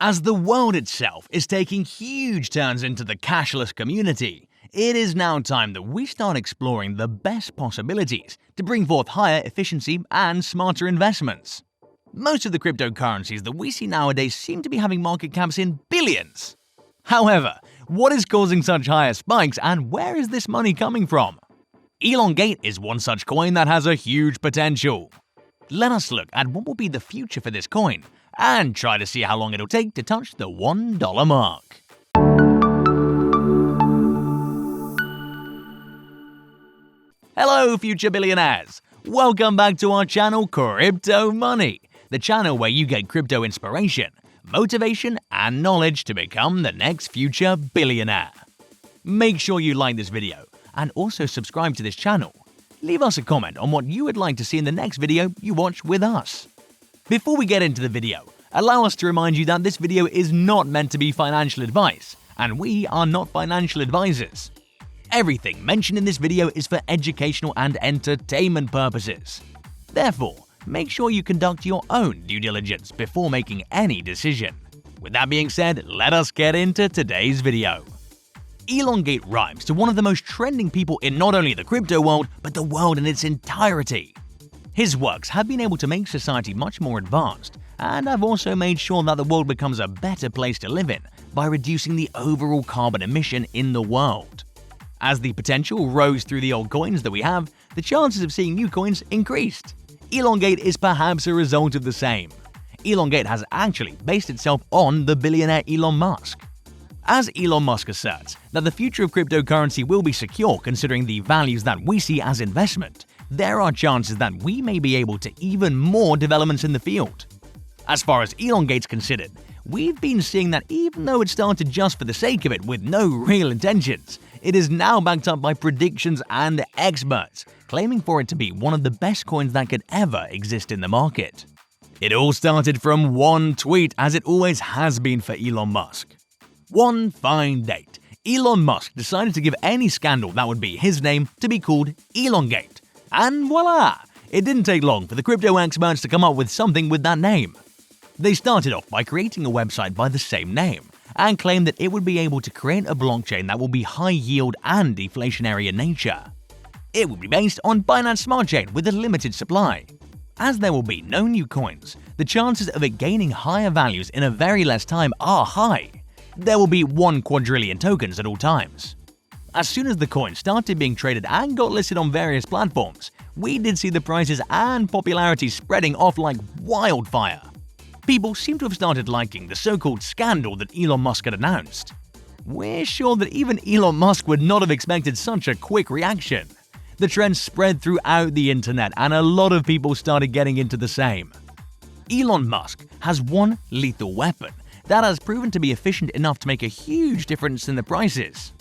As the world itself is taking huge turns into the cashless community, it is now time that we start exploring the best possibilities to bring forth higher efficiency and smarter investments. Most of the cryptocurrencies that we see nowadays seem to be having market caps in billions. However, what is causing such higher spikes and where is this money coming from? Elongate is one such coin that has a huge potential. Let us look at what will be the future for this coin and try to see how long it'll take to touch the $1 mark. Hello future billionaires! Welcome back to our channel Crypto Money, the channel where you get crypto inspiration, motivation and knowledge to become the next future billionaire. Make sure you like this video and also subscribe to this channel. Leave us a comment on what you would like to see in the next video you watch with us. Before we get into the video, allow us to remind you that this video is not meant to be financial advice, and we are not financial advisors. Everything mentioned in this video is for educational and entertainment purposes. Therefore, make sure you conduct your own due diligence before making any decision. With that being said, let us get into today's video. Elongate rhymes to one of the most trending people in not only the crypto world, but the world in its entirety. His works have been able to make society much more advanced, and have also made sure that the world becomes a better place to live in by reducing the overall carbon emission in the world. As the potential rose through the old coins that we have, the chances of seeing new coins increased. Elongate is perhaps a result of the same. Elongate has actually based itself on the billionaire Elon Musk. As Elon Musk asserts that the future of cryptocurrency will be secure considering the values that we see as investment, there are chances that we may be able to even more developments in the field. As far as Elongate's considered, we've been seeing that even though it started just for the sake of it with no real intentions, it is now backed up by predictions and experts, claiming for it to be one of the best coins that could ever exist in the market. It all started from one tweet, as it always has been for Elon Musk. One fine date, Elon Musk decided to give any scandal that would be his name to be called Elongate. And voila! It didn't take long for the crypto experts to come up with something with that name. They started off by creating a website by the same name, and claimed that it would be able to create a blockchain that will be high yield and deflationary in nature. It would be based on Binance Smart Chain with a limited supply. As there will be no new coins, the chances of it gaining higher values in a very less time are high. There will be 1 quadrillion tokens at all times. As soon as the coin started being traded and got listed on various platforms, we did see the prices and popularity spreading off like wildfire. People seem to have started liking the so-called scandal that Elon Musk had announced. We're sure that even Elon Musk would not have expected such a quick reaction. The trend spread throughout the internet and a lot of people started getting into the same. Elon Musk has one lethal weapon that has proven to be efficient enough to make a huge difference in the prices.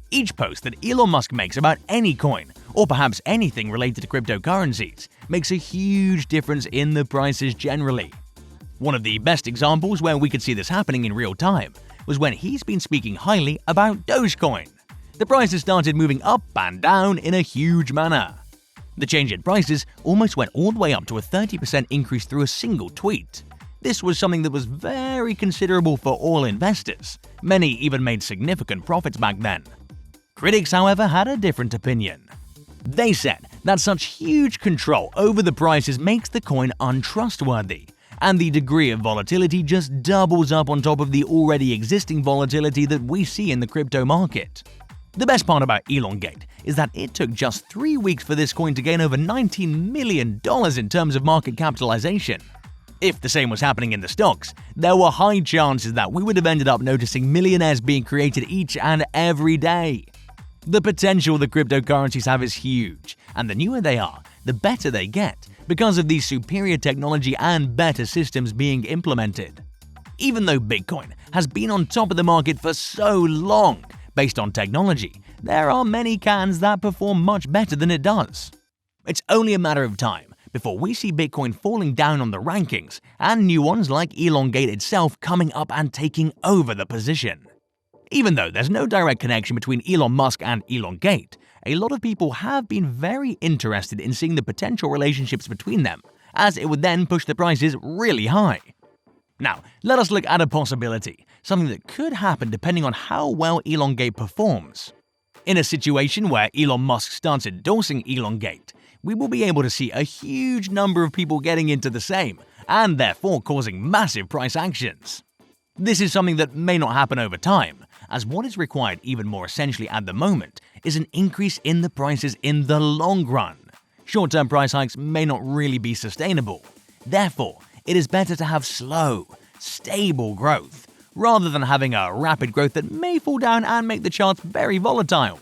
Each post that Elon Musk makes about any coin, or perhaps anything related to cryptocurrencies, makes a huge difference in the prices generally. One of the best examples where we could see this happening in real time was when he's been speaking highly about Dogecoin. The prices started moving up and down in a huge manner. The change in prices almost went all the way up to a 30% increase through a single tweet. This was something that was very considerable for all investors. Many even made significant profits back then. Critics, however, had a different opinion. They said that such huge control over the prices makes the coin untrustworthy, and the degree of volatility just doubles up on top of the already existing volatility that we see in the crypto market. The best part about Elongate is that it took just 3 weeks for this coin to gain over $19 million in terms of market capitalization. If the same was happening in the stocks, there were high chances that we would have ended up noticing millionaires being created each and every day. The potential the cryptocurrencies have is huge, and the newer they are, the better they get, because of the superior technology and better systems being implemented. Even though Bitcoin has been on top of the market for so long, based on technology, there are many cans that perform much better than it does. It's only a matter of time before we see Bitcoin falling down on the rankings and new ones like Elongate itself coming up and taking over the position. Even though there's no direct connection between Elon Musk and Elongate, a lot of people have been very interested in seeing the potential relationships between them, as it would then push the prices really high. Now, let us look at a possibility, something that could happen depending on how well Elongate performs. In a situation where Elon Musk starts endorsing Elongate, we will be able to see a huge number of people getting into the same, and therefore causing massive price actions. This is something that may not happen over time, as what is required even more essentially at the moment is an increase in the prices in the long run. Short-term price hikes may not really be sustainable. Therefore, it is better to have slow, stable growth, rather than having a rapid growth that may fall down and make the charts very volatile.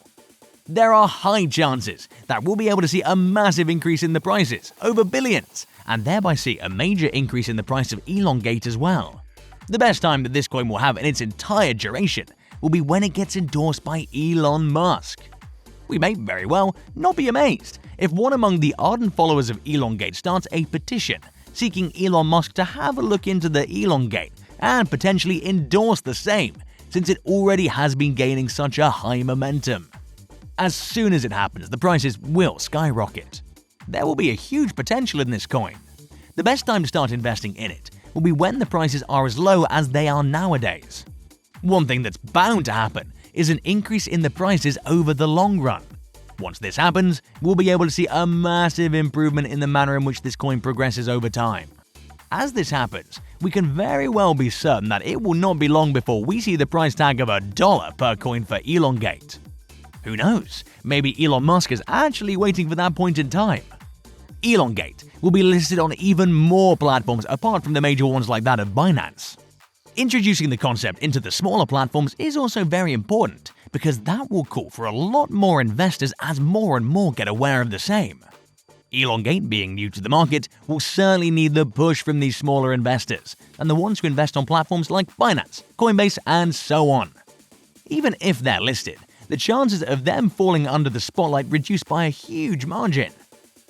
There are high chances that we'll be able to see a massive increase in the prices, over billions, and thereby see a major increase in the price of Elongate as well. The best time that this coin will have in its entire duration will be when it gets endorsed by Elon Musk. We may very well not be amazed if one among the ardent followers of Elongate starts a petition seeking Elon Musk to have a look into the Elongate and potentially endorse the same, since it already has been gaining such a high momentum. As soon as it happens, the prices will skyrocket. There will be a huge potential in this coin. The best time to start investing in it will be when the prices are as low as they are nowadays. One thing that's bound to happen is an increase in the prices over the long run. Once this happens, we'll be able to see a massive improvement in the manner in which this coin progresses over time. As this happens, we can very well be certain that it will not be long before we see the price tag of $1 per coin for Elongate. Who knows, maybe Elon Musk is actually waiting for that point in time. Elongate will be listed on even more platforms apart from the major ones like that of Binance. Introducing the concept into the smaller platforms is also very important, because that will call for a lot more investors as more and more get aware of the same. Elongate, being new to the market, will certainly need the push from these smaller investors and the ones who invest on platforms like Binance, Coinbase, and so on. Even if they're listed, the chances of them falling under the spotlight reduce by a huge margin.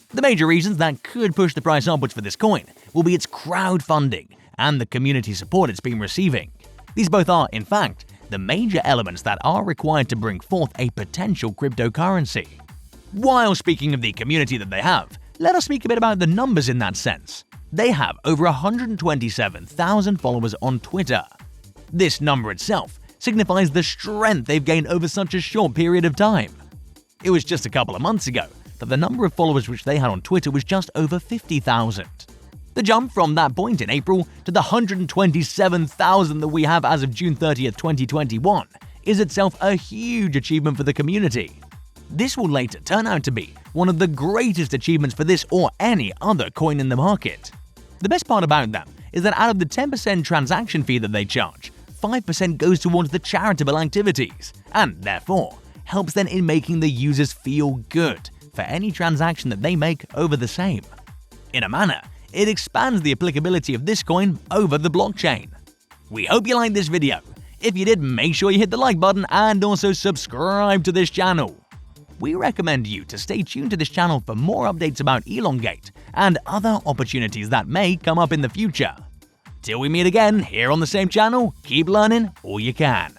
The major reasons that could push the price upwards for this coin will be its crowdfunding and the community support it's been receiving. These both are, in fact, the major elements that are required to bring forth a potential cryptocurrency. While speaking of the community that they have, let us speak a bit about the numbers in that sense. They have over 127,000 followers on Twitter. This number itself signifies the strength they've gained over such a short period of time. It was just a couple of months ago that the number of followers which they had on Twitter was just over 50,000. The jump from that point in April to the 127,000 that we have as of June 30th, 2021 is itself a huge achievement for the community. This will later turn out to be one of the greatest achievements for this or any other coin in the market. The best part about them is that out of the 10% transaction fee that they charge, 5% goes towards the charitable activities, and therefore helps them in making the users feel good for any transaction that they make over the same. In a manner, it expands the applicability of this coin over the blockchain. We hope you liked this video. If you did, make sure you hit the like button and also subscribe to this channel. We recommend you to stay tuned to this channel for more updates about Elongate and other opportunities that may come up in the future. Till we meet again here on the same channel, keep learning all you can.